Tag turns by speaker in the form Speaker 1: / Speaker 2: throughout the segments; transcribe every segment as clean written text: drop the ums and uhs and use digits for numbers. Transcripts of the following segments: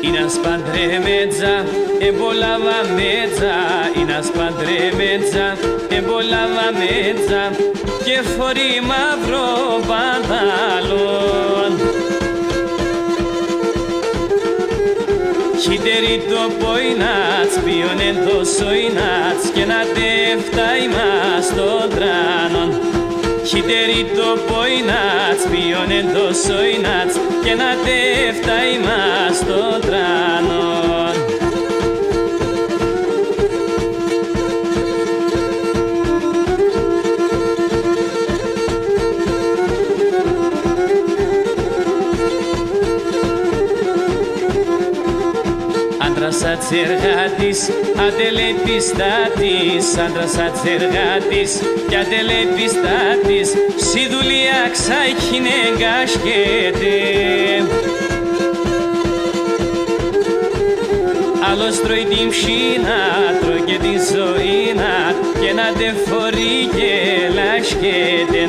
Speaker 1: Inas pandremedza, embolava medza. Inas pandremedza, embolava medza. Και φορεί μαύρο πανταλόν. Χιτερί το ποινάτς, πιόνεν το σοϊνάτς και να τεφτάει μας το τράνον. Χιτερί το ποινάτς, πιόνεν το σοϊνάτς και να τεφτάει μας το τράνον. Άντρας ατσεργάτης, αντελεπιστάτης. Άντρας ατσεργάτης κι αντελεπιστάτης. Στη δουλειά ξάιχινε γκάσκεται. Άλλος τρώει την ψίνα, τρώει και την ζωήνα και να τε φορεί και λάσκεται.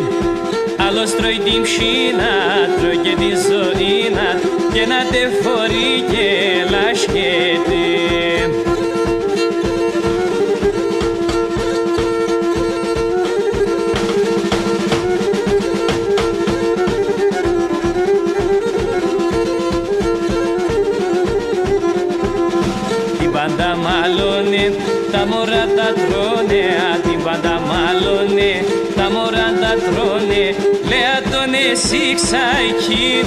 Speaker 1: Άλλος τρώει την ψίνα, τρώει και την ζωήνα και να τε φορεί και λάσκεται. Την πάντα μαλώνε, τα μωρά τα τρώνε. Την πάντα μαλώνε, τα μωρά τα τρώνε. Λέα τον εσύ ξαϊκοινωνείς.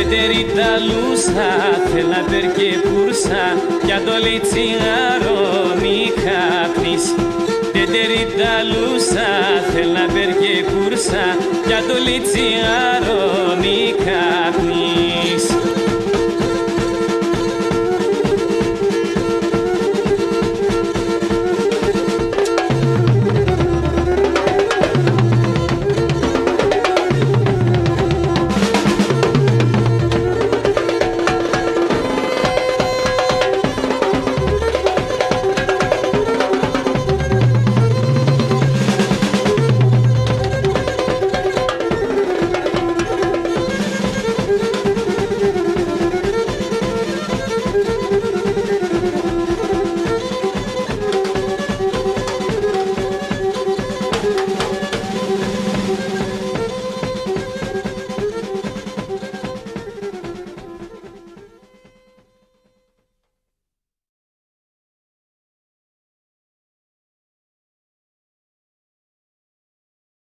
Speaker 1: Ετερίτα λούσα, θέλ να περκε κούρσα κι αν το λέει τσιγάρο μη καπνείς. Ετερίτα λούσα, θέλ να περκε κούρσα κι αν το λέει τσιγάρο μη καπνείς.